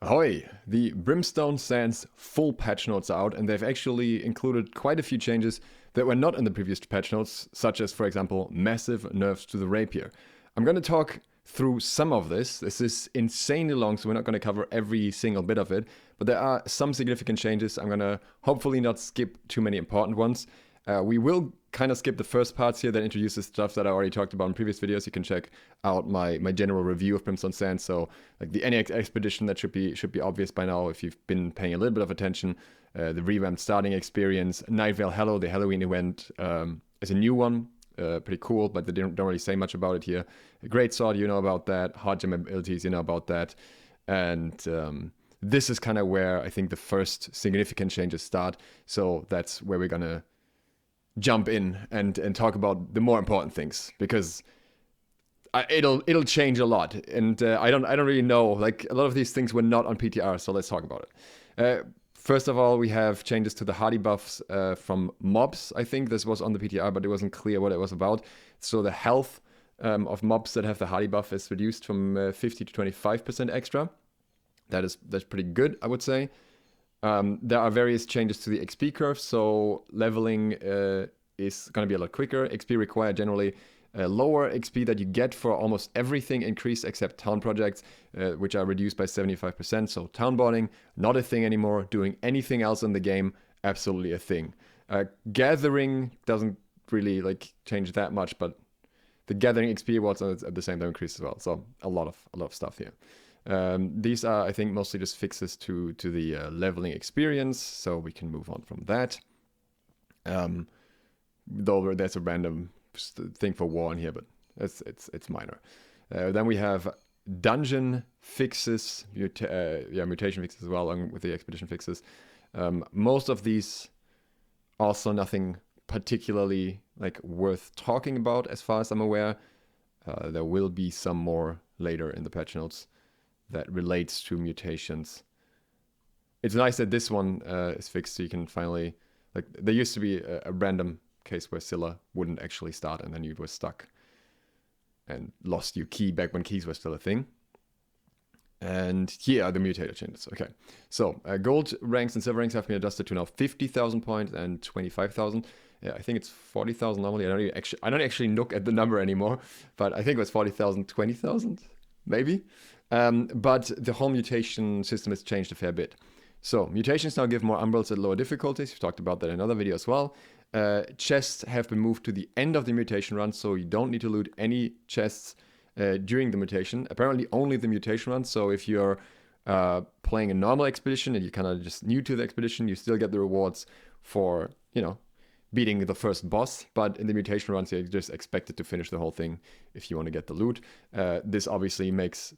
Ahoy! The Brimstone Sands full patch notes are out, and they've actually included quite a few changes that were not in the previous patch notes, such as, for example, massive nerfs to the Rapier. I'm going to talk through some of this. This is insanely long, so we're not going to cover every single bit of it, but there are some significant changes. I'm going to hopefully not skip too many important ones. We will kind of skip the first parts here that introduces stuff that I already talked about in previous videos. You can check out my general review of Brimstone Sands. So like the NX expedition, that should be obvious by now if you've been paying a little bit of attention. The revamped starting experience, Night Vale Hello, the Halloween event is a new one. Pretty cool, but they don't really say much about it here. Greatsword, you know about that. Hard gem abilities, you know about that. And this is kind of where I think the first significant changes start. So that's where we're gonna jump in and talk about the more important things, because it'll change a lot, and I don't really know. Like, a lot of these things were not on PTR, so let's talk about it. First of all, we have changes to the hardy buffs from mobs. I think this was on the PTR, but it wasn't clear what it was about. So the health of mobs that have the hardy buff is reduced from 50 to 25% extra. That's pretty good, I would say. There are various changes to the XP curve, so leveling is going to be a lot quicker. XP required generally lower XP that you get for almost everything increased except town projects, which are reduced by 75%. So town boarding, not a thing anymore. Doing anything else in the game, absolutely a thing. Gathering doesn't really change that much, but the gathering XP rewards at the same time increase as well. So a lot of stuff here. These are, I think, mostly just fixes to the leveling experience, so we can move on from that. Though there's a random thing for war in here, but it's minor. Then we have dungeon fixes, mutation fixes as well, along with the expedition fixes. Most of these also nothing particularly worth talking about as far as I'm aware. There will be some more later in the patch notes that relates to mutations. It's nice that this one is fixed, so you can finally, there used to be a random case where Scylla wouldn't actually start, and then you were stuck and lost your key back when keys were still a thing. And here are the Mutator Changes. Okay, so gold ranks and silver ranks have been adjusted to now 50,000 points and 25,000. Yeah, I think it's 40,000 normally. I don't actually look at the number anymore, but I think it was 40,000, 20,000, maybe. But the whole mutation system has changed a fair bit. So mutations now give more umbrals at lower difficulties. We've talked about that in another video as well. Chests have been moved to the end of the mutation run, so you don't need to loot any chests during the mutation. Apparently only the mutation run. So if you're playing a normal expedition and you're kind of just new to the expedition, you still get the rewards for, beating the first boss. But in the mutation runs, you're just expected to finish the whole thing if you want to get the loot. This obviously makes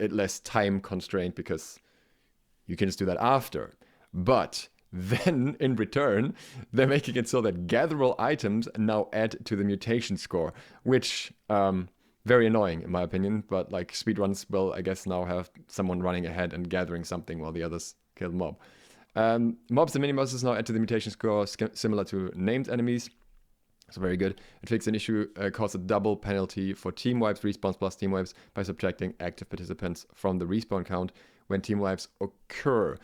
it less time constrained because you can just do that after. But then in return, they're making it so that gatherable items now add to the mutation score, which very annoying in my opinion. But speedruns will, I guess, now have someone running ahead and gathering something while the others kill the mob. Mobs and mini-bosses now add to the mutation score similar to named enemies. So very good. It fixed an issue, caused a double penalty for team wipes, respawns plus team wipes by subtracting active participants from the respawn count when team wipes occur.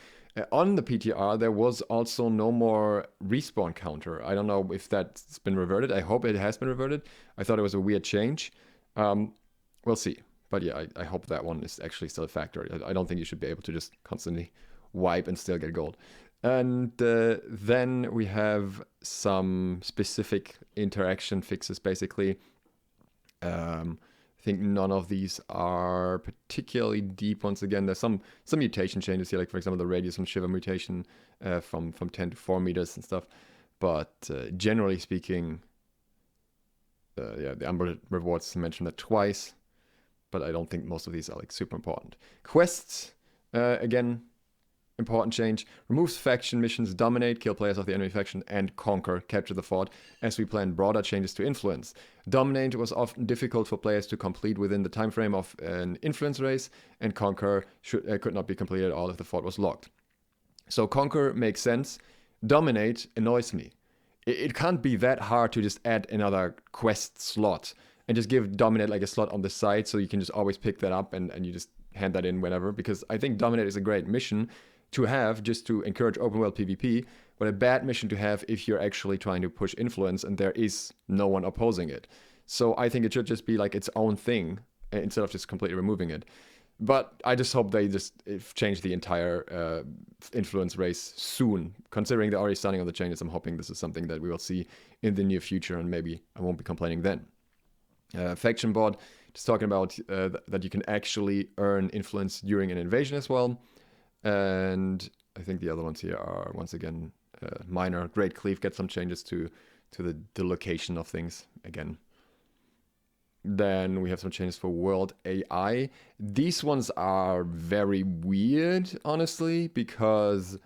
On the PTR, there was also no more respawn counter. I don't know if that's been reverted. I hope it has been reverted. I thought it was a weird change. We'll see. But yeah, I hope that one is actually still a factor. I don't think you should be able to just constantly wipe and still get gold. And then we have some specific interaction fixes, basically. I think none of these are particularly deep. Once again, there's some mutation changes here, like for example the radius from Shiver mutation from 10 to 4 meters and stuff. But generally speaking, the Umber rewards mentioned that twice, but I don't think most of these are super important. Quests, again, important change. Removes faction missions, dominate, kill players of the enemy faction, and conquer, capture the fort, as we plan broader changes to influence. Dominate was often difficult for players to complete within the time frame of an influence race, and conquer could not be completed at all if the fort was locked. So conquer makes sense. Dominate annoys me. It can't be that hard to just add another quest slot and just give dominate a slot on the side, so you can just always pick that up and you just hand that in whenever, because I think Dominate is a great mission to have just to encourage open world PvP, but a bad mission to have if you're actually trying to push influence and there is no one opposing it. So I think it should just be like its own thing instead of just completely removing it. But I just hope they just change the entire influence race soon. Considering they're already standing on the changes, I'm hoping this is something that we will see in the near future, and maybe I won't be complaining then. Faction board, just talking about that you can actually earn influence during an invasion as well. And I think the other ones here are, once again, minor. Great Cleave gets some changes to the location of things again. Then we have some changes for World AI. These ones are very weird, honestly, because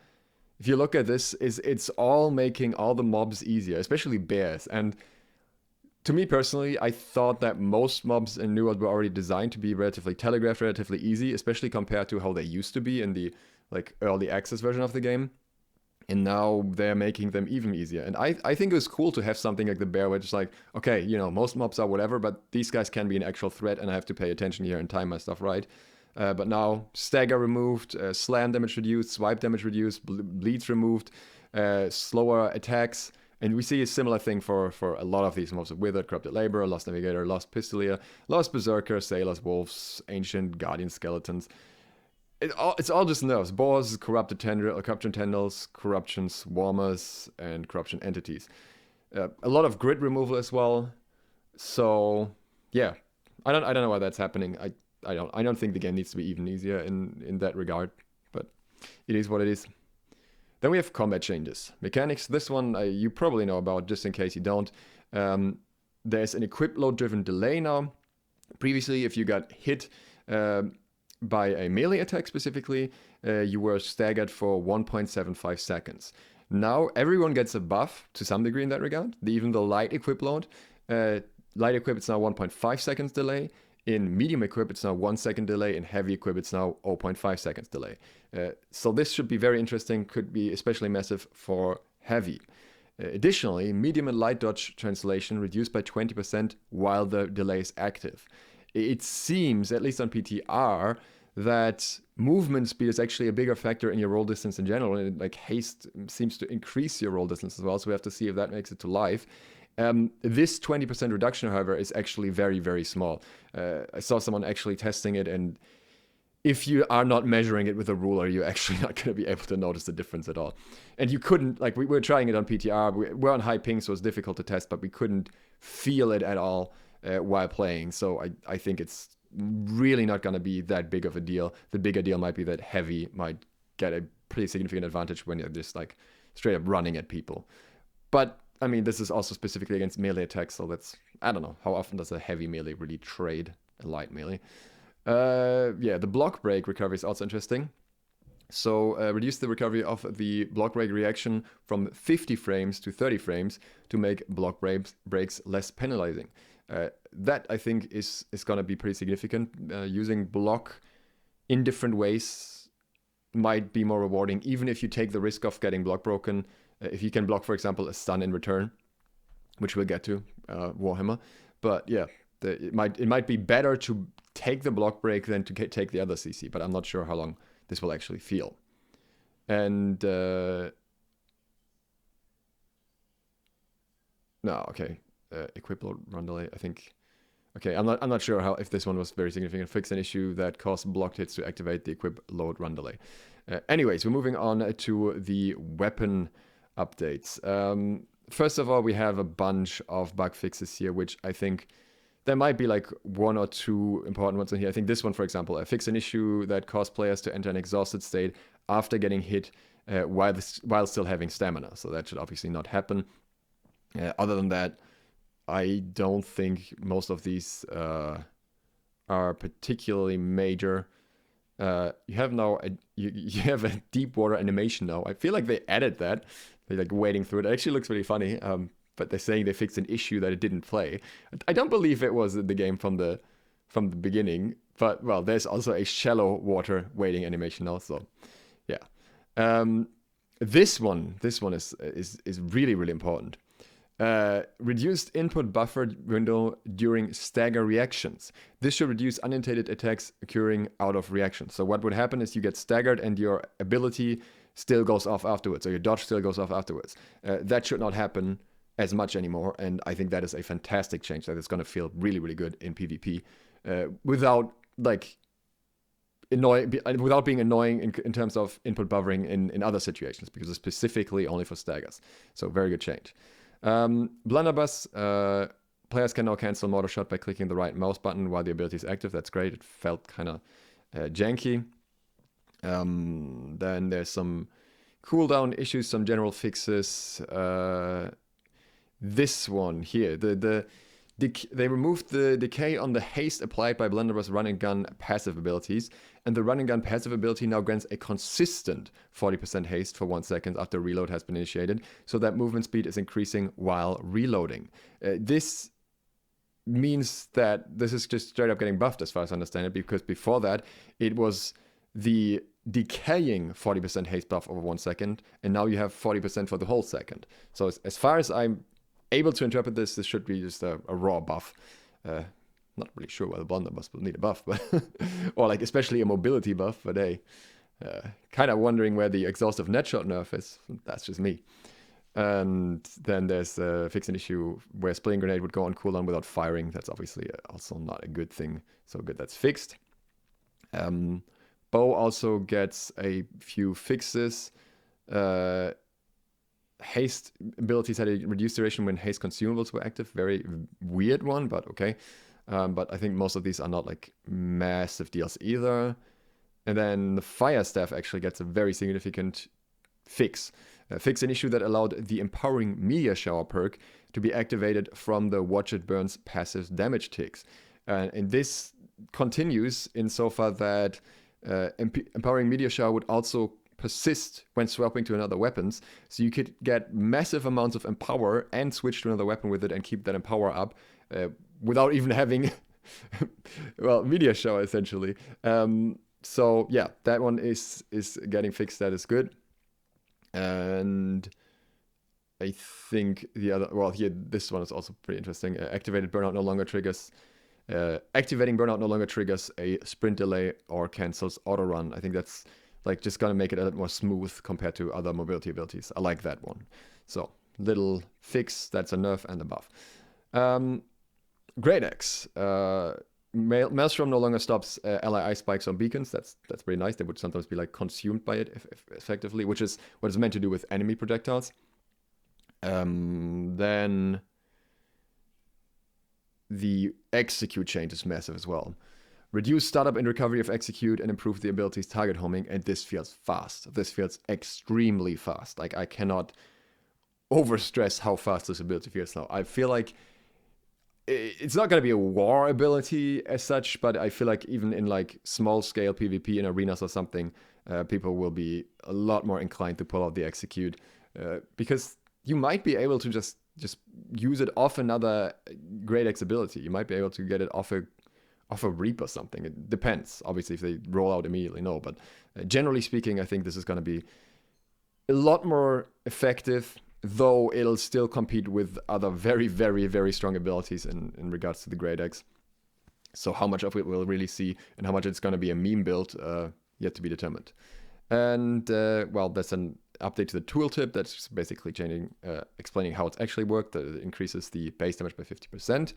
if you look at this, it's all making all the mobs easier, especially bears. And to me personally, I thought that most mobs in New World were already designed to be relatively telegraphed, relatively easy, especially compared to how they used to be in the like early access version of the game. And now they're making them even easier. And I think it was cool to have something like the bear, where it's like, okay, you know, most mobs are whatever, but these guys can be an actual threat, and I have to pay attention here and time my stuff right. But now, Stagger removed, slam damage reduced, swipe damage reduced, bleeds removed, slower attacks. And we see a similar thing for a lot of these mobs: Withered, Corrupted Laborer, Lost Navigator, Lost Pistolier, Lost Berserker, Sailors, Wolves, Ancient, Guardian Skeletons. It's all just nerfs. Boars, Corruption Tendrils, Corruption Swarmers, and Corruption Entities. A lot of grid removal as well. So yeah, I don't know why that's happening. I don't think the game needs to be even easier in that regard, but it is what it is. Then we have combat changes. Mechanics. This one you probably know about, just in case you don't. There's an equip load driven delay now. Previously, if you got hit by a melee attack specifically, you were staggered for 1.75 seconds. Now everyone gets a buff to some degree in that regard. Even the light equip load. Light equip, it's now 1.5 seconds delay. In medium equip, it's now 1 second delay. In heavy equip, it's now 0.5 seconds delay. So this should be very interesting, could be especially massive for heavy. Additionally, medium and light dodge translation reduced by 20% while the delay is active. It seems, at least on PTR, that movement speed is actually a bigger factor in your roll distance in general, and like haste seems to increase your roll distance as well, so we have to see if that makes it to life. This 20% reduction, however, is actually very, very small. I saw someone actually testing it, and if you are not measuring it with a ruler, you're actually not going to be able to notice the difference at all. And you couldn't, like, we were trying it on PTR, we're on high ping, so it's difficult to test, but we couldn't feel it at all while playing. So I think it's really not going to be that big of a deal. The bigger deal might be that heavy might get a pretty significant advantage when you're just like straight up running at people. But I mean, this is also specifically against melee attacks, so that's, I don't know, how often does a heavy melee really trade a light melee? Yeah, the block break recovery is also interesting. So reduce the recovery of the block break reaction from 50 frames to 30 frames to make block breaks less penalizing. That, I think, is going to be pretty significant. Using block in different ways might be more rewarding, even if you take the risk of getting block broken. If you can block, for example, a stun in return, which we'll get to, Warhammer. But yeah, it might be better to take the block break than to take the other CC, but I'm not sure how long this will actually feel. And no, okay. Equip load run delay, I think. Okay, I'm not sure if this one was very significant. Fix an issue that caused blocked hits to activate the equip load run delay. Anyways, we're moving on to the weapon updates. First of all, we have a bunch of bug fixes here, which I think there might be like one or two important ones in here. I think this one, for example, fix an issue that caused players to enter an exhausted state after getting hit while still having stamina. So that should obviously not happen. Other than that, I don't think most of these are particularly major. You have now you have a deep water animation now. I feel like they added that. They're like wading through it. It actually looks really funny. But they're saying they fixed an issue that it didn't play. I don't believe it was in the game from the beginning. But well, there's also a shallow water wading animation now. So yeah, this one is really, really important. Reduced input buffer window during stagger reactions. This should reduce unintended attacks occurring out of reaction. So what would happen is you get staggered and your ability still goes off afterwards, or your dodge still goes off afterwards. That should not happen as much anymore, and I think that is a fantastic change that is going to feel really, really good in PvP without like without being annoying in terms of input buffering in other situations, because it's specifically only for staggers. So very good change. Blunderbuss, players can now cancel mortar shot by clicking the right mouse button while the ability is active. That's great. It felt kind of janky. Then there's some cooldown issues, some general fixes. This one here, they removed the decay on the haste applied by Blunderbuss run and gun passive abilities, and the run and gun passive ability now grants a consistent 40% haste for 1 second after reload has been initiated, so that movement speed is increasing while reloading. This means that this is just straight up getting buffed as far as I understand it, because before that it was the decaying 40% haste buff over 1 second, and now you have 40% for the whole second. So as far as I'm able to interpret this should be just a raw buff. Not really sure why the blunderbuss will need a buff, but or like especially a mobility buff, but hey, kind of wondering where the exhaustive net shot nerf is. That's just me. And then there's fixing issue where splitting grenade would go on cooldown without firing. That's obviously also not a good thing. So good, that's fixed. Bow also gets a few fixes. Haste abilities had a reduced duration when haste consumables were active. Very weird one, but okay. But I think most of these are not like massive deals either. And then the fire staff actually gets a very significant fix. Fix an issue that allowed the empowering meteor shower perk to be activated from the watch it burns passive damage ticks. And this continues insofar that empowering meteor shower would also persist when swapping to another weapons, so you could get massive amounts of empower and switch to another weapon with it and keep that empower up without even having well, meteor shower essentially. So yeah, that one is getting fixed. That is good. And I think the other, well, here this one is also pretty interesting. Activated burnout no longer triggers activating burnout no longer triggers a sprint delay or cancels auto run. I think that's like just gonna make it a little more smooth compared to other mobility abilities. I like that one. So little fix, that's a nerf and a buff. Great X. Maelstrom no longer stops ally ice spikes on beacons. That's pretty nice. They would sometimes be like consumed by it effectively, which is what it's meant to do with enemy projectiles. Then the execute change is massive as well. Reduce startup and recovery of execute and improve the ability's target homing, and this feels fast. This feels extremely fast. Like, I cannot overstress how fast this ability feels now. I feel like it's not going to be a war ability as such, but I feel like even in like small scale PvP in arenas or something, people will be a lot more inclined to pull out the execute, because you might be able to just use it off another Great X ability. You might be able to get it off a Reap or something. It depends, obviously, if they roll out immediately, no. But generally speaking, I think this is going to be a lot more effective, though it'll still compete with other very, very, very strong abilities in regards to the Great X. So how much of it we'll really see and how much it's going to be a meme build, yet to be determined. And, well, that's an update to the tooltip that's basically changing, explaining how it's actually worked. It increases the base damage by 50%.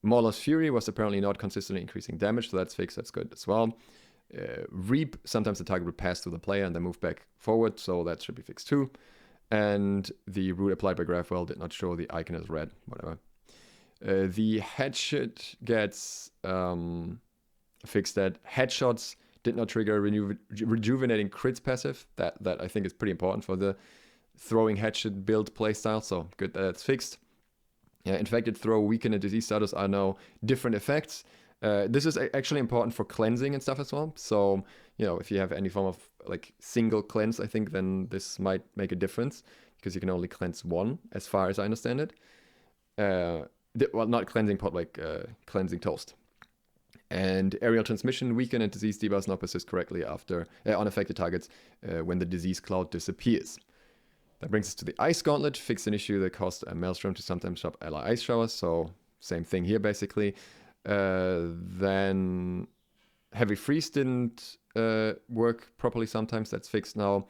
Mauler's Fury was apparently not consistently increasing damage, so that's fixed. That's good as well. Reap, sometimes the target would pass through the player and then move back forward, so that should be fixed too. And the root applied by Graphwell did not show the icon as red, whatever. The headshot gets fixed. That headshots did not trigger rejuvenating crits passive. That I think is pretty important for the throwing headshot build playstyle, so good that that's fixed. Infected, throw, weaken, and disease status are now different effects. This is actually important for cleansing and stuff as well. So, you know, if you have any form of like single cleanse, I think then this might make a difference, because you can only cleanse one, as far as I understand it. Well, not cleansing pot, like cleansing toast. And aerial transmission, weaken, and disease debuffs now persist correctly after unaffected targets when the disease cloud disappears. That brings us to the Ice Gauntlet. Fix an issue that caused a Maelstrom to sometimes drop ally ice showers. So same thing here basically. Then Heavy Freeze didn't work properly sometimes. That's fixed now.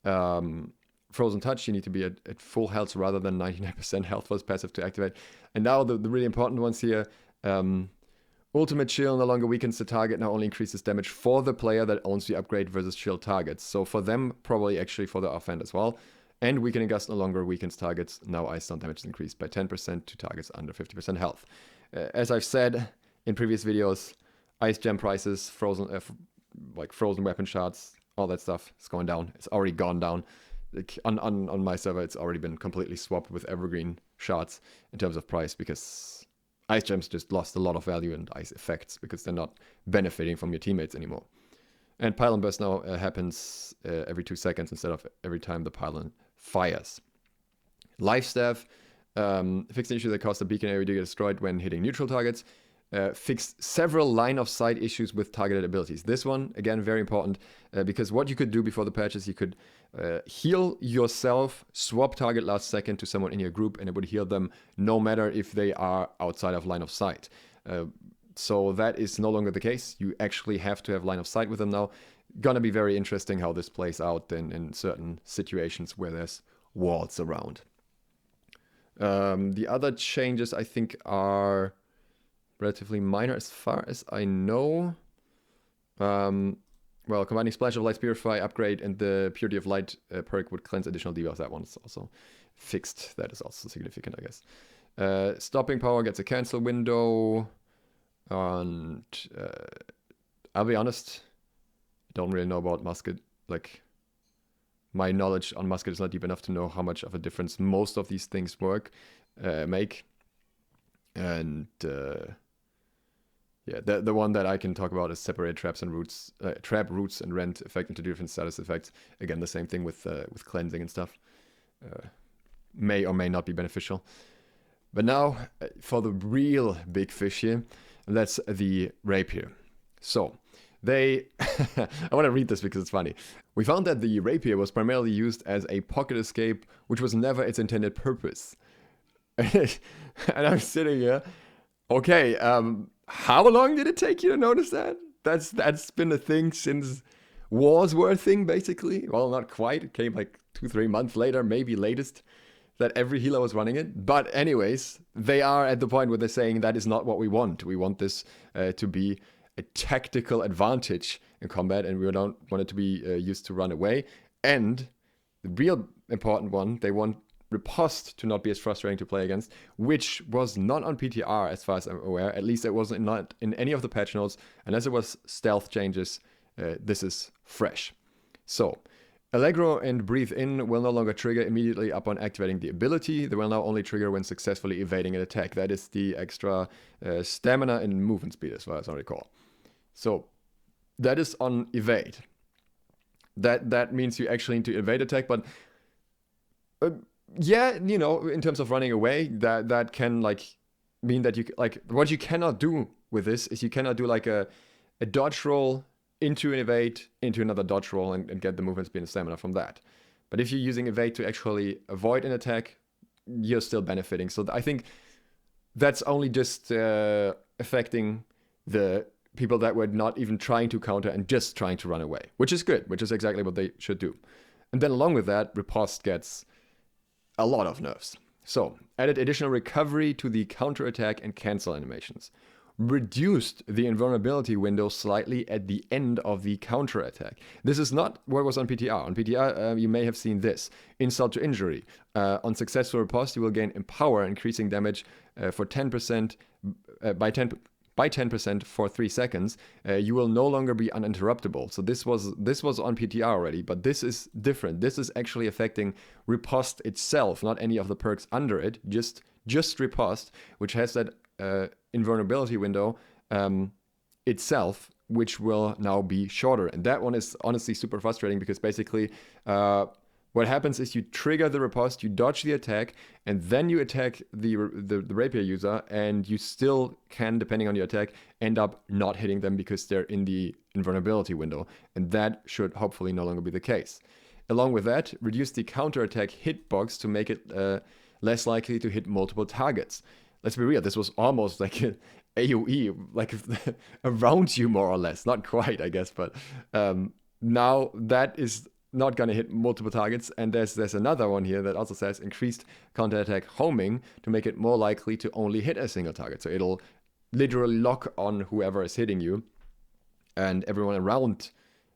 Frozen Touch, you need to be at full health rather than 99% health for this passive to activate. And now the really important ones here. Ultimate Chill no longer weakens the target, now only increases damage for the player that owns the upgrade versus chill targets. So for them, probably actually for the offhand as well. And Weakening Gust no longer weakens targets, now Ice Stun damage is increased by 10% to targets under 50% health. As I've said in previous videos, Ice Gem prices, frozen weapon shards, all that stuff is going down. It's already gone down. Like on my server, it's already been completely swapped with evergreen shards in terms of price, because Ice Gems just lost a lot of value and ice effects because they're not benefiting from your teammates anymore. And Pylon Burst now happens every 2 seconds instead of every time the pylon fires. Life Staff, fixed an issue that caused the beacon area to get destroyed when hitting neutral targets. Fixed several line of sight issues with targeted abilities. This one, again, very important, because what you could do before the patches, you could heal yourself, swap target last second to someone in your group, and it would heal them no matter if they are outside of line of sight. So that is no longer the case. You actually have to have line of sight with them now. Gonna be very interesting how this plays out then in certain situations where there's walls around. The other changes I think are relatively minor as far as I know. Well, combining Splash of Light, Purify, Upgrade, and the Purity of Light perk would cleanse additional debuffs. That one's also fixed. That is also significant, I guess. Stopping Power gets a cancel window. And I'll be honest, I don't really know about Musket. Like, my knowledge on Musket is not deep enough to know how much of a difference most of these things make. And yeah, the one that I can talk about is Separate Traps and Roots, Trap, Roots, and Rent effect into different status effects. Again, the same thing with cleansing and stuff. May or may not be beneficial. But now, for the real big fish here, that's the Rapier. So, I want to read this because it's funny. We found that the Rapier was primarily used as a pocket escape, which was never its intended purpose. And I'm sitting here, okay, how long did it take you to notice that? That's been a thing since wars were a thing, basically. Well, not quite. It came like 2-3 months later, maybe latest, that every healer was running it. But anyways, they are at the point where they're saying that is not what we want. We want this to be a tactical advantage in combat, and we don't want it to be used to run away. And the real important one, they want Riposte to not be as frustrating to play against, which was not on PTR as far as I'm aware. At least it wasn't not in any of the patch notes, unless it was stealth changes. This is fresh. So, Allegro and Breathe In will no longer trigger immediately upon activating the ability. They will now only trigger when successfully evading an attack. That is the extra stamina and movement speed, as far as I recall. So, that is on evade. That means you actually need to evade attack, but yeah, you know, in terms of running away, that can like mean that you like what you cannot do with this is you cannot do like a dodge roll into an evade into another dodge roll and get the movement speed and stamina from that. But if you're using evade to actually avoid an attack, you're still benefiting. So I think that's only just affecting the people that were not even trying to counter and just trying to run away, which is good, which is exactly what they should do. And then along with that, Riposte gets a lot of nerfs. So, added additional recovery to the counterattack and cancel animations. Reduced the invulnerability window slightly at the end of the counterattack. This is not what was on PTR. On PTR, you may have seen this. Insult to injury. On successful riposte, you will gain Empower, increasing damage for 10% by 10% for 3 seconds. You will no longer be uninterruptible. So this was on PTR already, but this is different. This is actually affecting Riposte itself, not any of the perks under it. Just Riposte, which has that invulnerability window itself, which will now be shorter. And that one is honestly super frustrating because basically what happens is you trigger the riposte, you dodge the attack, and then you attack the Rapier user, and you still can, depending on your attack, end up not hitting them because they're in the invulnerability window. And that should hopefully no longer be the case. Along with that, reduce the counterattack hitbox to make it less likely to hit multiple targets. Let's be real, this was almost like an AoE, like around you more or less. Not quite, I guess, but now that is not going to hit multiple targets. And there's another one here that also says increased counterattack homing to make it more likely to only hit a single target. So it'll literally lock on whoever is hitting you, and everyone around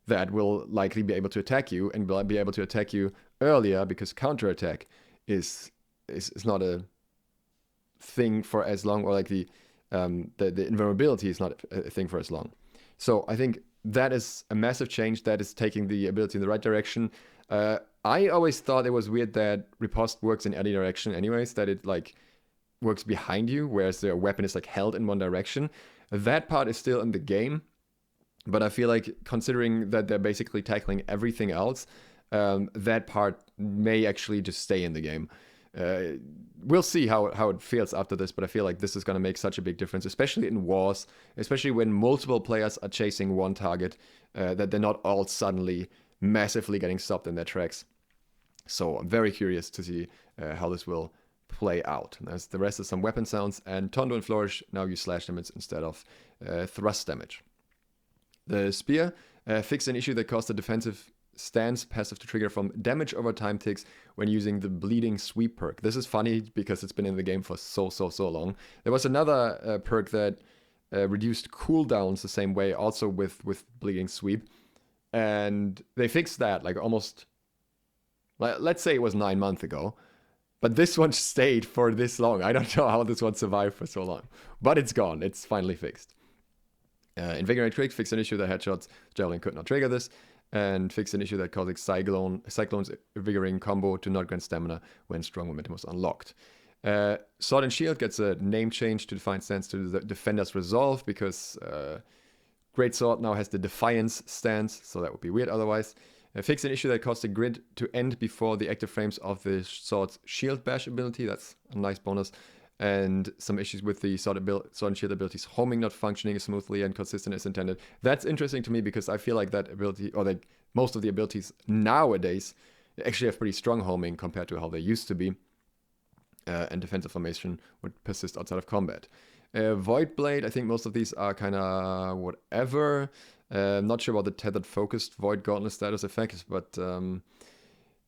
that will likely be able to attack you, and will be able to attack you earlier because counterattack is not a thing for as long, or like the invulnerability is not a thing for as long. So I think that is a massive change. That is taking the ability in the right direction. I always thought it was weird that Riposte works in any direction anyways, that it like works behind you, whereas the weapon is like held in one direction. That part is still in the game, but I feel like considering that they're basically tackling everything else, that part may actually just stay in the game. We'll see how it feels after this, but I feel like this is going to make such a big difference, especially in wars, especially when multiple players are chasing one target, that they're not all suddenly massively getting stopped in their tracks. So I'm very curious to see how this will play out. And as the rest is some weapon sounds, and Tondo and Flourish now use slash damage instead of thrust damage. The Spear fixed an issue that caused the defensive stance passive to trigger from damage over time ticks when using the bleeding sweep perk. This is funny because it's been in the game for so long. There was another perk that reduced cooldowns the same way, also with bleeding sweep, and they fixed that like almost, let's say it was 9 months ago, but this one stayed for this long. I don't know how this one survived for so long, but it's gone. It's finally fixed. Invigorate Trick fixed an issue that headshots Javelin could not trigger this, and fixed an issue that caused Cyclone's Invigorating combo to not grant stamina when strong momentum was unlocked. Sword and Shield gets a name change to Defiant Stance to the Defender's Resolve, because Greatsword now has the Defiance stance, so that would be weird otherwise. Fix an issue that caused the grid to end before the active frames of the Sword's Shield Bash ability. That's a nice bonus. And some issues with the Sword and Shield abilities homing not functioning as smoothly and consistent as intended. That's interesting to me because I feel like that ability, or like most of the abilities nowadays, actually have pretty strong homing compared to how they used to be. And defensive formation would persist outside of combat. Void Blade, I think most of these are kind of whatever. Not sure about the tethered focused Void Gauntlet status effects, but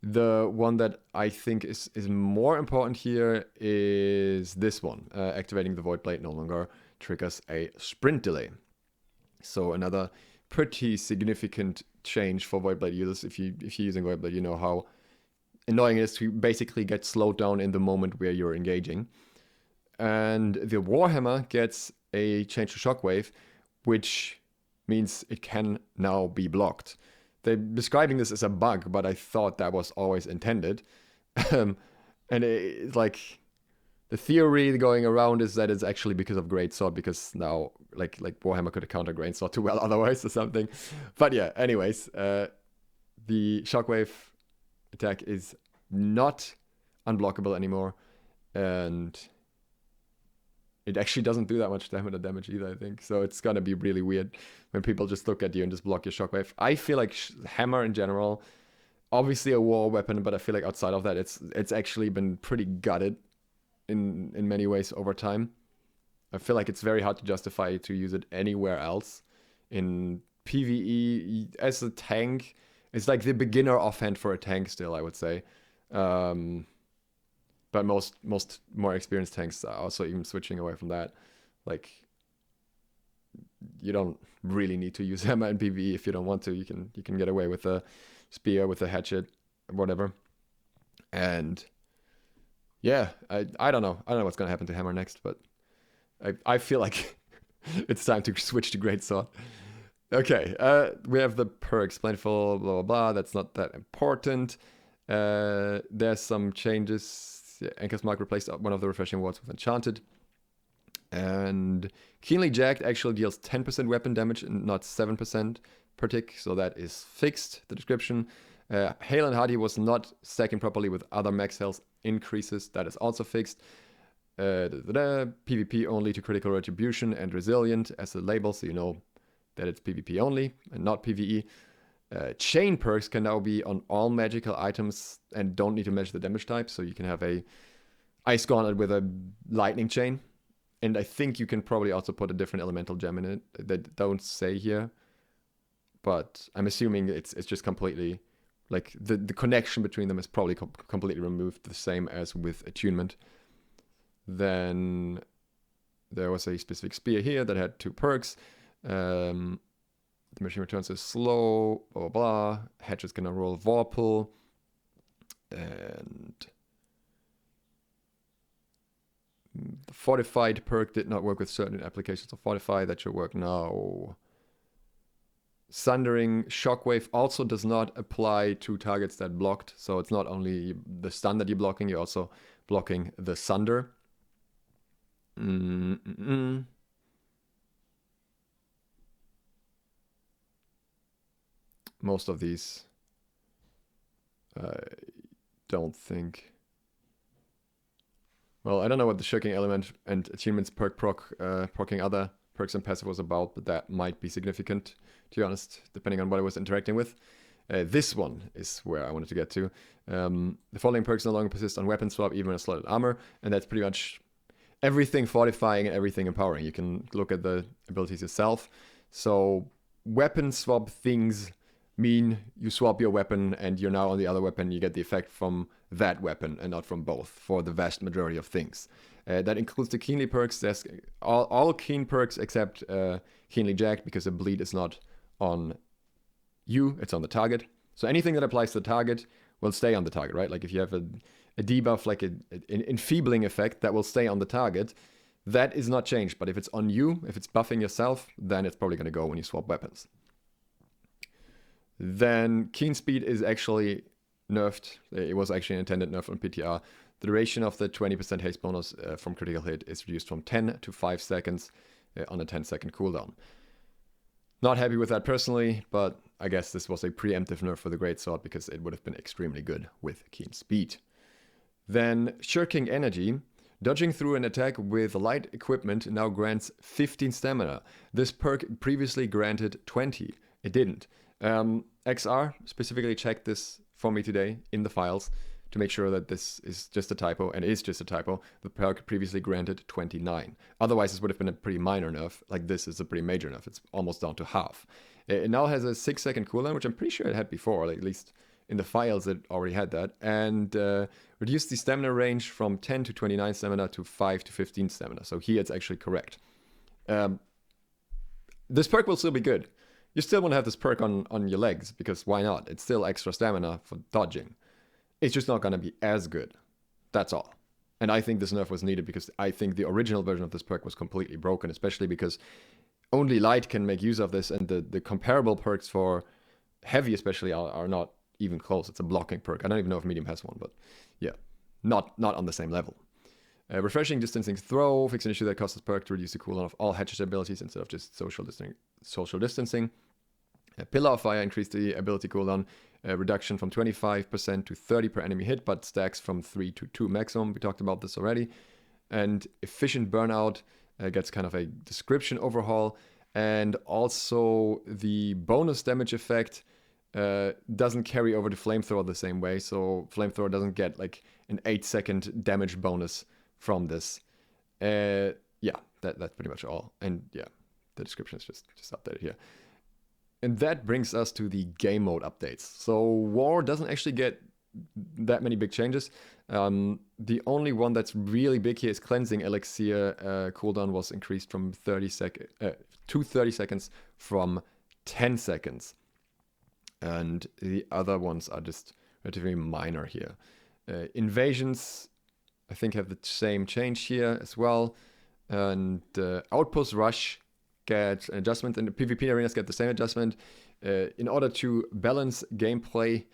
the one that I think is more important here is this one. Activating the Void Blade no longer triggers a sprint delay. So another pretty significant change for Void Blade users. If you're using Void Blade, you know how annoying it is to basically get slowed down in the moment where you're engaging. And the Warhammer gets a change to Shockwave, which means it can now be blocked. They're describing this as a bug, but I thought that was always intended. And it's like, the theory going around is that it's actually because of Greatsword, because now like Warhammer could have countered Greatsword too well otherwise or something. But yeah, anyways, the Shockwave attack is not unblockable anymore, and it actually doesn't do that much damage either, I think. So it's gonna be really weird when people just look at you and just block your Shockwave. I feel like Hammer in general, obviously a war weapon, but I feel like outside of that, it's actually been pretty gutted in many ways over time. I feel like it's very hard to justify to use it anywhere else. In PvE, as a tank, it's like the beginner offhand for a tank still, I would say. But most more experienced tanks are also even switching away from that. Like, you don't really need to use Hammer in PvE if you don't want to. You can get away with a spear, with a hatchet, whatever. And yeah, I don't know. I don't know what's gonna happen to Hammer next, but I feel like it's time to switch to Greatsword. Okay, we have the perks, plentiful, blah blah blah. That's not that important. There's some changes. Anchor's Mark replaced one of the refreshing wards with Enchanted. And Keenly Jacked actually deals 10% weapon damage and not 7% per tick, so that is fixed, the description. Hale and Hardy was not stacking properly with other max health increases, that is also fixed. PvP only to Critical Retribution and Resilient as a label, so you know that it's PvP only and not PvE. Chain perks can now be on all magical items and don't need to measure the damage type. So you can have a Ice Gauntlet with a Lightning Chain. And I think you can probably also put a different elemental gem in it. They don't say here. But I'm assuming it's just completely... Like, the connection between them is probably completely removed, the same as with attunement. Then there was a specific spear here that had 2 perks. The machine returns is slow, blah, blah, blah. Hatch is gonna roll Vorpal. And the Fortified perk did not work with certain applications of Fortify. That should work now. Sundering Shockwave also does not apply to targets that blocked. So it's not only the stun that you're blocking, you're also blocking the Sunder. Most of these, I don't think. Well, I don't know what the Shirking Element and Achievements perk procking other perks and passive was about, but that might be significant, to be honest, depending on what I was interacting with. This one is where I wanted to get to. The following perks no longer persist on weapon swap, even on slotted armor, and that's pretty much everything fortifying and everything empowering. You can look at the abilities yourself. So weapon swap things mean you swap your weapon and you're now on the other weapon. You get the effect from that weapon and not from both for the vast majority of things. That includes the Keenly perks. There's all Keen perks except Keenly Jacked, because the bleed is not on you, it's on the target. So anything that applies to the target will stay on the target, right? Like if you have a debuff, like an enfeebling effect that will stay on the target, that is not changed. But if it's on you, if it's buffing yourself, then it's probably going to go when you swap weapons. Then Keen Speed is actually nerfed. It was actually an intended nerf on PTR. The duration of the 20% haste bonus from critical hit is reduced from 10 to 5 seconds on a 10-second cooldown. Not happy with that personally, but I guess this was a preemptive nerf for the Greatsword because it would have been extremely good with Keen Speed. Then Shirking Energy. Dodging through an attack with light equipment now grants 15 stamina. This perk previously granted 20. It didn't. XR specifically checked this for me today in the files to make sure that this is just a typo, and it is just a typo. The perk previously granted 29. Otherwise, this would have been a pretty minor nerf. Like, this is a pretty major nerf. It's almost down to half. It now has a 6-second cooldown, which I'm pretty sure it had before, like at least in the files it already had that, and reduced the stamina range from 10 to 29 stamina to 5 to 15 stamina. So here it's actually correct. This perk will still be good. You still want to have this perk on your legs, because why not? It's still extra stamina for dodging. It's just not going to be as good. That's all. And I think this nerf was needed because I think the original version of this perk was completely broken, especially because only light can make use of this, and the comparable perks for heavy especially are not even close. It's a blocking perk. I don't even know if medium has one, but yeah, not on the same level. Refreshing Distancing Throw. Fix an issue that costs this perk to reduce the cooldown of all hatchet abilities instead of just social distancing. Pillar of Fire increased the ability cooldown. Reduction from 25% to 30 per enemy hit, but stacks from 3 to 2 maximum. We talked about this already. And Efficient Burnout gets kind of a description overhaul. And also the bonus damage effect doesn't carry over to Flamethrower the same way. So Flamethrower doesn't get like an 8-second damage bonus from this. Yeah, that's pretty much all. And yeah, the description is just updated here. And that brings us to the game mode updates. So War doesn't actually get that many big changes. The only one that's really big here is Cleansing Elixir. Cooldown was increased from 30 seconds from 10 seconds. And the other ones are just relatively minor here. Invasions, I think, have the same change here as well. And Outpost Rush get an adjustment, and the PvP arenas get the same adjustment. In order to balance gameplay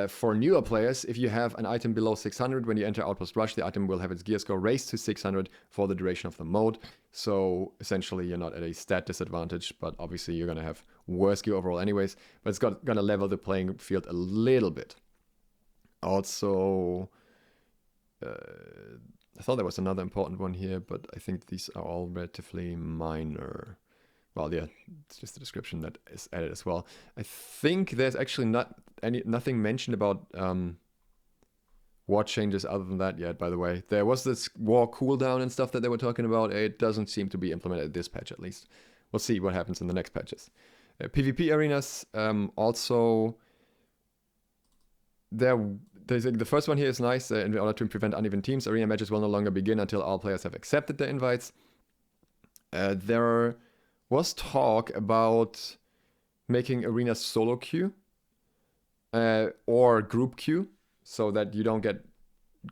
for newer players, if you have an item below 600 when you enter Outpost Rush, the item will have its gear score raised to 600 for the duration of the mode. So essentially you're not at a stat disadvantage, but obviously you're going to have worse gear overall anyways, but it's going to level the playing field a little bit. Also, I thought there was another important one here, but I think these are all relatively minor. Well, yeah, it's just the description that is added as well. I think there's actually nothing mentioned about war changes other than that yet, by the way. There was this war cooldown and stuff that they were talking about. It doesn't seem to be implemented this patch, at least. We'll see what happens in the next patches. PvP arenas, also... The first one here is nice. In order to prevent uneven teams, arena matches will no longer begin until all players have accepted their invites. There was talk about making arena solo queue or group queue, so that you don't get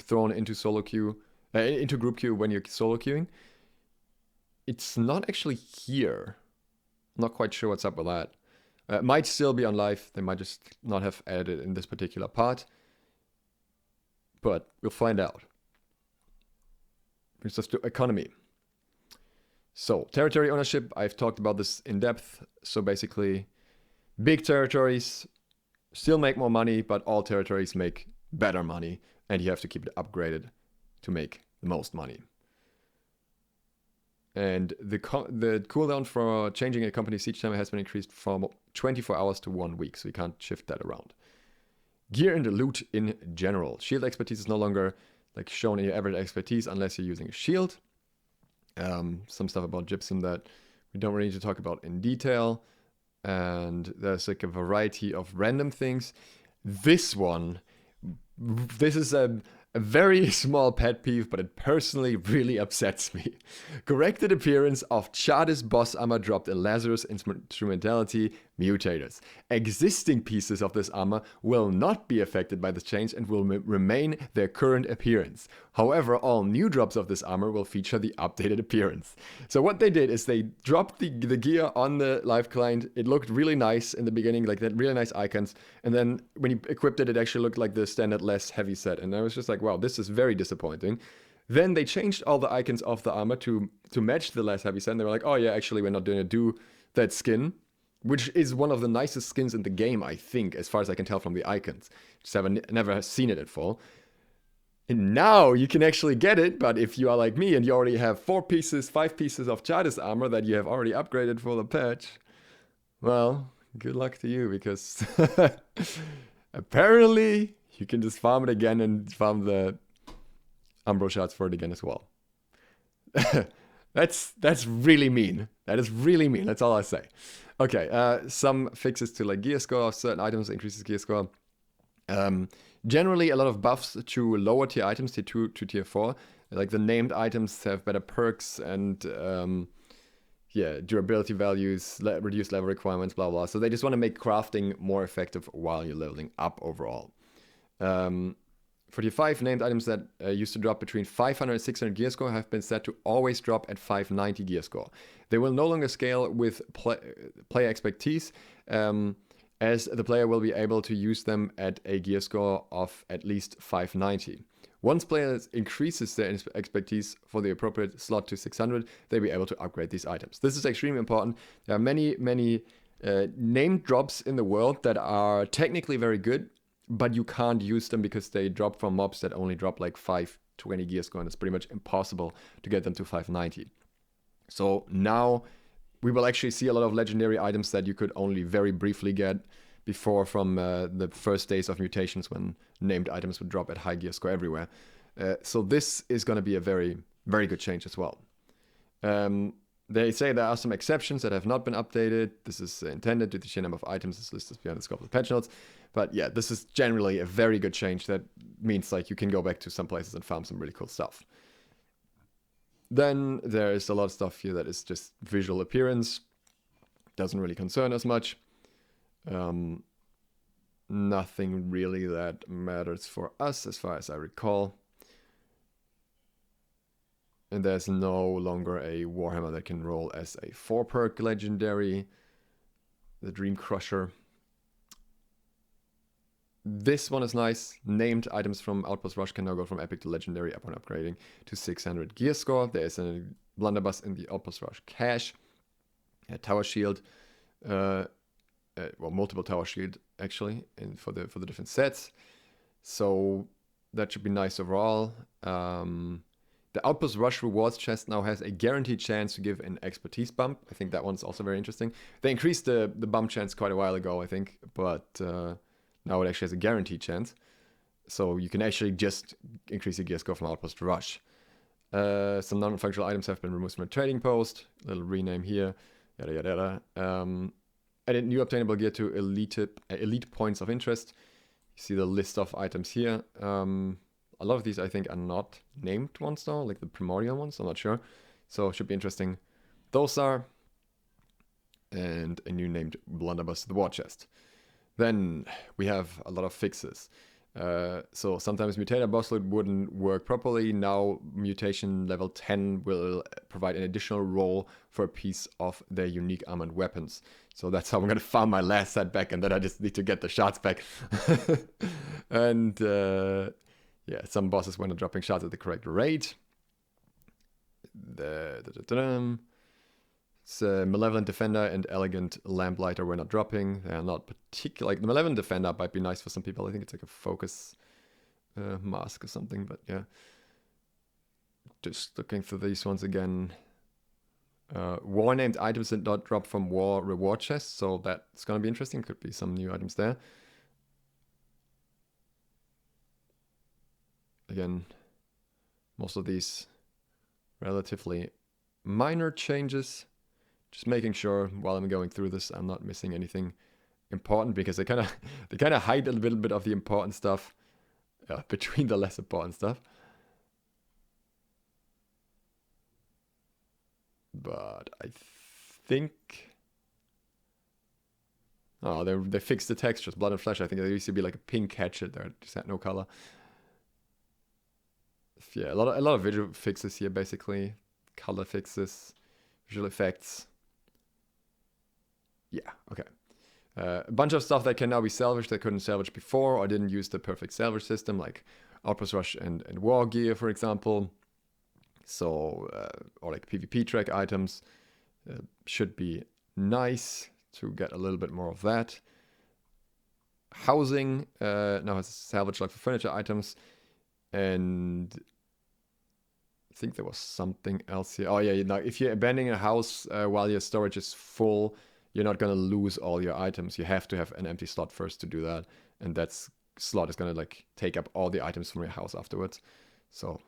thrown into solo queue, into group queue when you're solo queuing. It's not actually here. I'm not quite sure what's up with that. Might still be on live. They might just not have added it in this particular part. But we'll find out. Brings us to economy. So, territory ownership. I've talked about this in depth. So basically, big territories still make more money, but all territories make better money. And you have to keep it upgraded to make the most money. And the cooldown for changing a company's siege timer has been increased from 24 hours to 1 week, so you can't shift that around. Gear and loot in general. Shield expertise is no longer like shown in your average expertise unless you're using a shield. Some stuff about gypsum that we don't really need to talk about in detail. And there's like a variety of random things. This is a very small pet peeve, but it personally really upsets me. Corrected appearance of Chadis boss armor dropped in Lazarus instrumentality mutators. Existing pieces of this armor will not be affected by this change and will remain their current appearance. However, all new drops of this armor will feature the updated appearance. So what they did is they dropped the gear on the live client. It looked really nice in the beginning, like that really nice icons. And then when you equipped it, it actually looked like the standard less heavy set. And I was just like, wow, this is very disappointing. Then they changed all the icons of the armor to match the less heavy set. And they were like, oh yeah, actually we're not going to do that skin, which is one of the nicest skins in the game, I think, as far as I can tell from the icons. Just never seen it at full. And now you can actually get it, but if you are like me and you already have 5 pieces of Chadis armor that you have already upgraded for the patch, well, good luck to you, because apparently you can just farm it again and farm the Umbro shards for it again as well. That's really mean. That is really mean. That's all I say. Okay, some fixes to like gear score of certain items, increases gear score. Generally, a lot of buffs to lower tier items, tier 2 to tier 4. Like the named items have better perks and durability values, reduced level requirements, blah blah. So they just want to make crafting more effective while you're leveling up overall. For tier 5, named items that used to drop between 500 and 600 gear score have been set to always drop at 590 gear score. They will no longer scale with player expertise, as the player will be able to use them at a gear score of at least 590. Once players increases their expertise for the appropriate slot to 600, they'll be able to upgrade these items. This is extremely important. There are many named drops in the world that are technically very good, but you can't use them because they drop from mobs that only drop like 520 gear score, and it's pretty much impossible to get them to 590. So now we will actually see a lot of legendary items that you could only very briefly get before from the first days of mutations, when named items would drop at high gear score everywhere. So this is going to be a very, very good change as well. They say there are some exceptions that have not been updated. This is intended due to the sheer number of items is listed beyond the scope of the patch notes. But yeah, this is generally a very good change that means like you can go back to some places and farm some really cool stuff. Then there is a lot of stuff here that is just visual appearance. Doesn't really concern us much. Nothing really that matters for us as far as I recall. And there's no longer a Warhammer that can roll as a 4-perk legendary. The Dream Crusher. This one is nice. Named items from Outpost Rush can now go from epic to legendary upon upgrading to 600 gear score. There is a blunderbuss in the Outpost Rush cache. A tower shield. Multiple tower shield actually for the different sets. So that should be nice overall. The Outpost Rush rewards chest now has a guaranteed chance to give an expertise bump. I think that one's also very interesting. They increased the bump chance quite a while ago, I think, but now it actually has a guaranteed chance. So you can actually just increase your gear score from Outpost to Rush. Some non-functional items have been removed from a trading post. Little rename here. Yada yada yada. Added new obtainable gear to elite points of interest. You see the list of items here. A lot of these I think are not named ones though, like the primordial ones, I'm not sure. So it should be interesting. Those are. And a new named blunderbuss to the war chest. Then we have a lot of fixes. So sometimes Mutator boss loot wouldn't work properly. Now mutation level 10 will provide an additional roll for a piece of their unique armored weapons. So that's how I'm going to farm my last set back, and then I just need to get the shards back. And yeah, some bosses were not dropping shards at the correct rate. So Malevolent Defender and Elegant Lamplighter were not dropping. They are not particular. Like the Malevolent Defender might be nice for some people. I think it's like a focus mask or something. But yeah, just looking through these ones again. War named items did not drop from war reward chests, so that's gonna be interesting. Could be some new items there. Again, most of these relatively minor changes. Just making sure while I'm going through this, I'm not missing anything important, because they kind of hide a little bit of the important stuff between the less important stuff. But I think, oh, they fixed the textures, blood and flesh. I think there used to be like a pink hatchet there, just had no color. Yeah, a lot of visual fixes here, basically, color fixes, visual effects. Yeah, okay. A bunch of stuff that can now be salvaged that couldn't salvage before or didn't use the perfect salvage system, like Outpost Rush and War Gear, for example. So, or like PvP track items. Should be nice to get a little bit more of that. Housing now has salvage like for furniture items. And I think there was something else here. Oh yeah, now if you're abandoning a house while your storage is full, you're not going to lose all your items. You have to have an empty slot first to do that. And that slot is going to like take up all the items from your house afterwards. So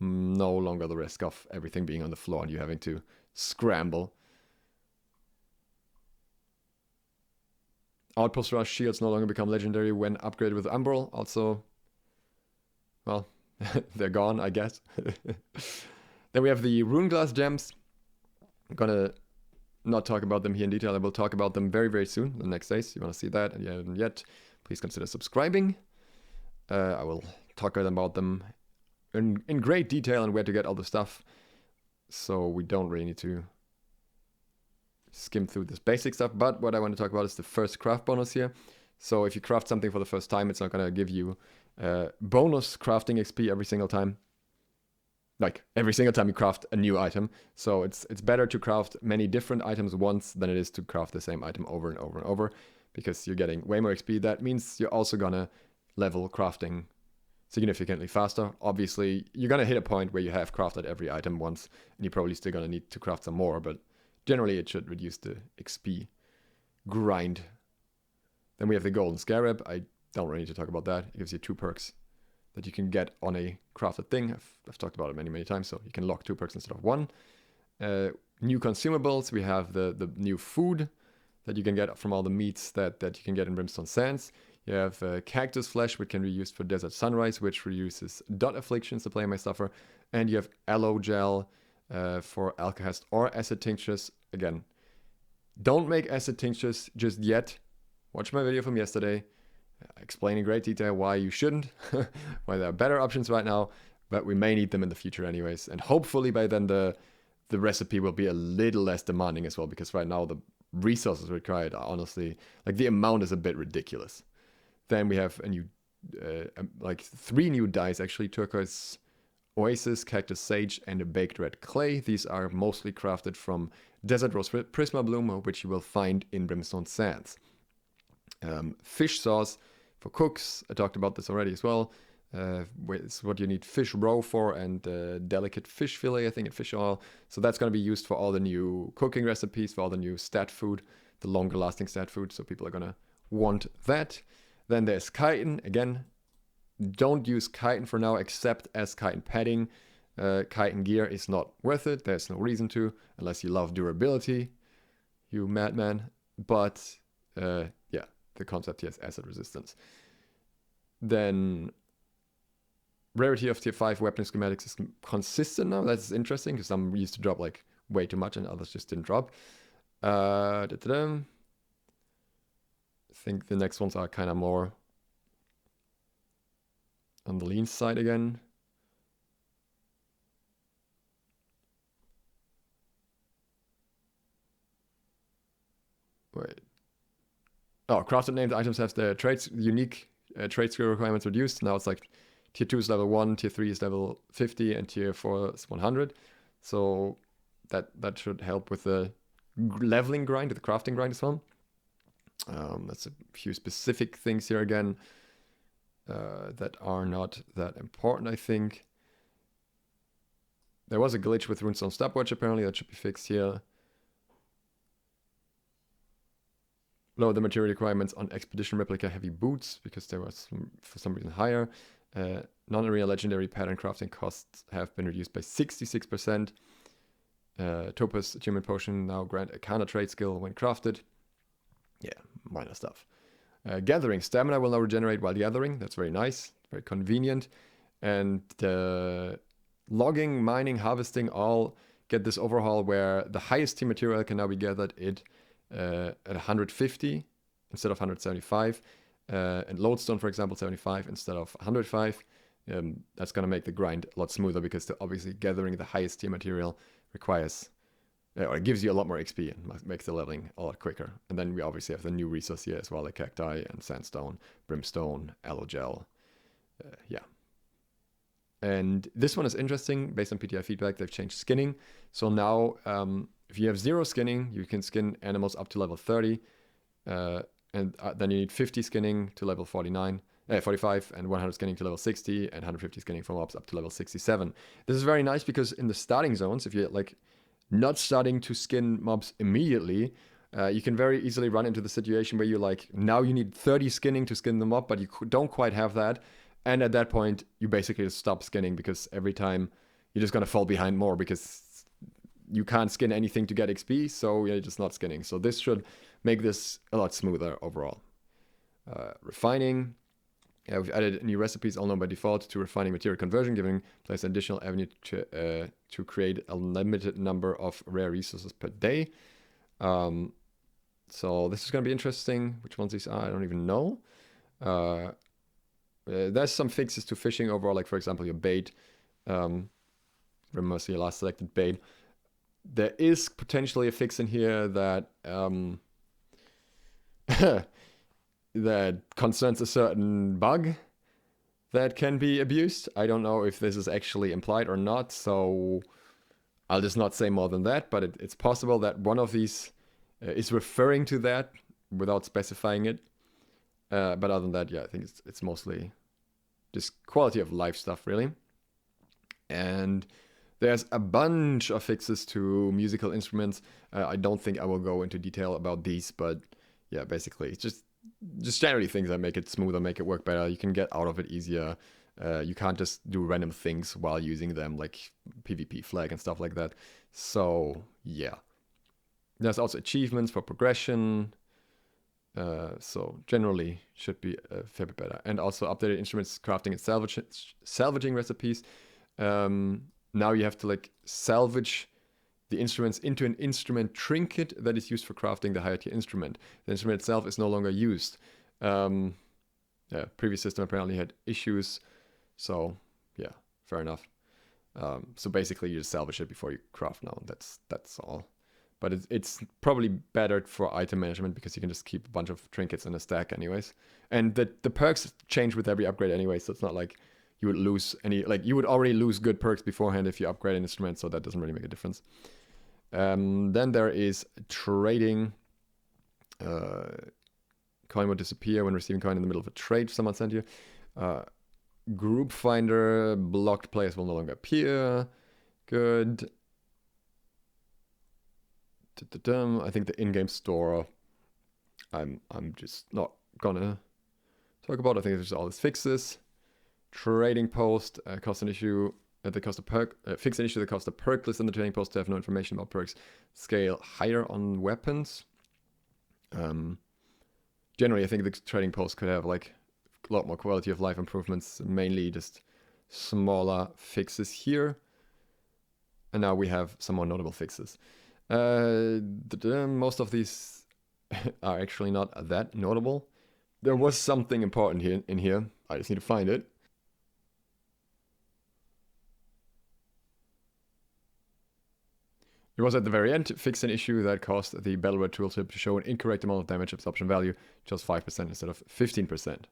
no longer the risk of everything being on the floor and you having to scramble. Outpost Rush shields no longer become legendary when upgraded with Umbral. Also, well, they're gone, I guess. Then we have the Runeglass gems. I'm gonna not talk about them here in detail. I will talk about them very, very soon, the next days. You want to see that and you haven't yet, please consider subscribing. I will talk about them in great detail and where to get all the stuff. So we don't really need to skim through this basic stuff. But what I want to talk about is the first craft bonus here. So if you craft something for the first time, it's not going to give you bonus crafting XP every single time. Like every single time you craft a new item. So it's better to craft many different items once than it is to craft the same item over and over and over, because you're getting way more XP. That means you're also gonna level crafting significantly faster. Obviously, you're gonna hit a point where you have crafted every item once, and you're probably still gonna need to craft some more, but generally it should reduce the XP grind. Then we have the Golden Scarab. I don't really need to talk about that. It gives you 2 perks that you can get on a crafted thing. I've talked about it many, many times, so you can lock 2 perks instead of 1. New consumables. We have the new food that you can get from all the meats that you can get in Brimstone Sands. You have cactus flesh, which can be used for Desert Sunrise, which reduces dot afflictions the player may suffer. And you have aloe gel for alkahest or acid tinctures. Again, don't make acid tinctures just yet. Watch my video from yesterday. I explain in great detail why you shouldn't, why there are better options right now, but we may need them in the future anyways. And hopefully by then the recipe will be a little less demanding as well, because right now the resources required are honestly, like the amount is a bit ridiculous. Then we have a new, like 3 new dyes actually, turquoise oasis, cactus sage, and a baked red clay. These are mostly crafted from desert rose prisma bloom, which you will find in Brimstone Sands. Fish sauce for cooks, I talked about this already as well. It's what you need fish roe for, and delicate fish fillet, I think, and fish oil. So that's going to be used for all the new cooking recipes, for all the new stat food, the longer lasting stat food. So people are going to want that. Then there's chitin. Again, don't use chitin for now, except as chitin padding. Chitin gear is not worth it. There's no reason to, unless you love durability, you madman. But yeah, the concept here is acid resistance. Then rarity of tier 5 weapon schematics is consistent now. That's interesting, because some used to drop like way too much and others just didn't drop. I think the next ones are kind of more on the lean side again. Wait. Oh, crafted named items have the unique trade skill requirements reduced. Now it's like tier 2 is level 1, tier 3 is level 50, and tier 4 is 100. So that should help with the leveling grind, the crafting grind as well. That's a few specific things here again that are not that important, I think. There was a glitch with Runestone stopwatch, apparently, that should be fixed here. Lower the material requirements on expedition replica heavy boots, because they were for some reason higher. Non-area legendary pattern crafting costs have been reduced by 66%. Topaz achievement potion now grant a counter trade skill when crafted. Yeah, minor stuff. Gathering stamina will now regenerate while gathering. That's very nice, very convenient. And logging, mining, harvesting all get this overhaul where the highest tier material can now be gathered at 150 instead of 175. And lodestone, for example, 75 instead of 105. That's going to make the grind a lot smoother, because obviously gathering the highest tier material requires, or it gives you a lot more XP and makes the leveling a lot quicker. And then we obviously have the new resource here as well, like cacti and sandstone, brimstone, aloe gel. Yeah. And this one is interesting. Based on PTI feedback, they've changed skinning. So now, if you have 0 skinning, you can skin animals up to level 30. And then you need 50 skinning to level 45, and 100 skinning to level 60, and 150 skinning for mobs up to level 67. This is very nice, because in the starting zones, if you're like not starting to skin mobs immediately, you can very easily run into the situation where you're like, now you need 30 skinning to skin them up, but you don't quite have that. And at that point, you basically just stop skinning, because every time you're just going to fall behind more, because you can't skin anything to get XP, so you're just not skinning. So this should make this a lot smoother overall. Refining. We've added new recipes, all known by default, to refining material conversion, giving players an additional avenue to create a limited number of rare resources per day. So this is going to be interesting. Which ones these are, I don't even know. There's some fixes to fishing overall, like for example your bait. Remember your last selected bait. There is potentially a fix in here that that concerns a certain bug that can be abused. I don't know if this is actually implied or not, so I'll just not say more than that, but it's possible that one of these is referring to that without specifying it. But other than that, yeah, I think it's mostly just quality of life stuff, really. And there's a bunch of fixes to musical instruments. I don't think I will go into detail about these, but yeah, basically, it's just generally things that make it smoother, make it work better. You can get out of it easier. You can't just do random things while using them, like PvP flag and stuff like that. So yeah, there's also achievements for progression. So generally should be a fair bit better. And also updated instruments, crafting and salvaging recipes. Now you have to like salvage the instruments into an instrument trinket that is used for crafting the higher tier instrument. The instrument itself is no longer used. Yeah, previous system apparently had issues. So yeah, fair enough. So basically you just salvage it before you craft now. That's all. But it's probably better for item management, because you can just keep a bunch of trinkets in a stack anyways. And the perks change with every upgrade anyway, so it's not like you would lose any, like you would already lose good perks beforehand if you upgrade an instrument, so that doesn't really make a difference. Then there is trading. Coin will disappear when receiving coin in the middle of a trade someone sent you. Group Finder, blocked players will no longer appear. Good. I think the in-game store, I'm just not gonna talk about. I think there's all these fixes. Trading post cost an issue at the cost of perk. Fix an issue that cost a perk list on the trading post to have no information about perks. Scale higher on weapons. Generally, I think the trading post could have like a lot more quality of life improvements, mainly just smaller fixes here. And now we have some more notable fixes. Most of these are actually not that notable. There was something important here in here. I just need to find it. It was at the very end, fixed an issue that caused the Battle Red tooltip to show an incorrect amount of damage absorption value, just 5% instead of 15%.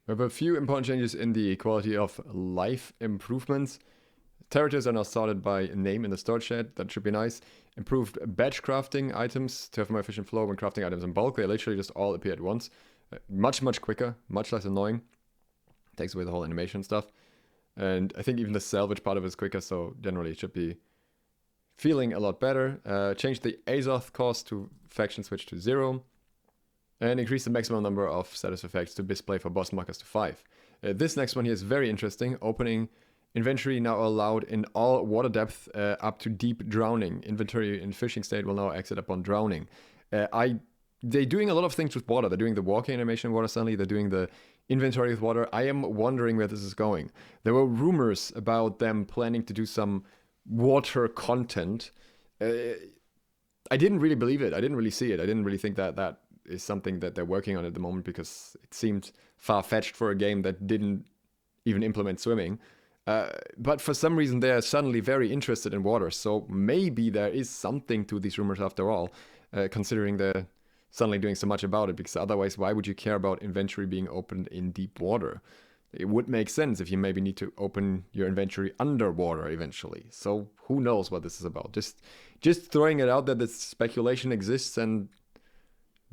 We have a few important changes in the quality of life improvements. Territories are now sorted by name in the storage shed. That should be nice. Improved batch crafting items to have more efficient flow when crafting items in bulk. They literally just all appear at once. Much quicker, much less annoying. Takes away the whole animation stuff. And I think even the salvage part of it is quicker, so generally it should be feeling a lot better. Change the Azoth cost to faction switch to 0. And increase the maximum number of status effects to display for boss markers to 5. This next one here is very interesting. Opening inventory now allowed in all water depth up to deep drowning. Inventory in fishing state will now exit upon drowning. They're doing a lot of things with water. They're doing the walking animation with water suddenly. They're doing the inventory with water. I am wondering where this is going. There were rumors about them planning to do some water content. I didn't really believe it. I didn't really see it. I didn't really think that is something that they're working on at the moment, because it seemed far-fetched for a game that didn't even implement swimming. But for some reason they're suddenly very interested in water, so maybe there is something to these rumors after all, considering they're suddenly doing so much about it, because otherwise why would you care about inventory being opened in deep water? It would make sense if you maybe need to open your inventory underwater eventually. So who knows what this is about. Just throwing it out there, that speculation exists, and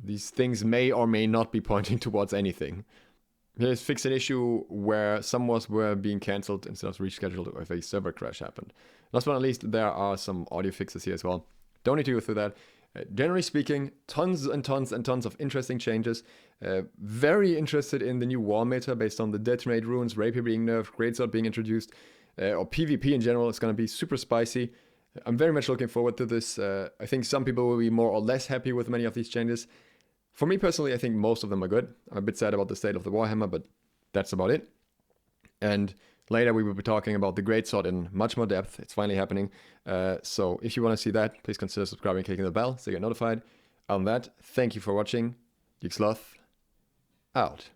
these things may or may not be pointing towards anything. Here's fix an issue where some wars were being cancelled instead of rescheduled if a server crash happened. Last but not least, there are some audio fixes here as well. Don't need to go through that. Generally speaking, tons and tons and tons of interesting changes. Very interested in the new war meta based on the detonate runes, Rapier being nerfed, Greatsword being introduced, or PvP in general. It's going to be super spicy. I'm very much looking forward to this. I think some people will be more or less happy with many of these changes. For me personally, I think most of them are good. I'm a bit sad about the state of the Warhammer, but that's about it. And later we will be talking about the Greatsword in much more depth. It's finally happening. So if you want to see that, please consider subscribing and clicking the bell so you get notified. On that, thank you for watching. SLOTH out.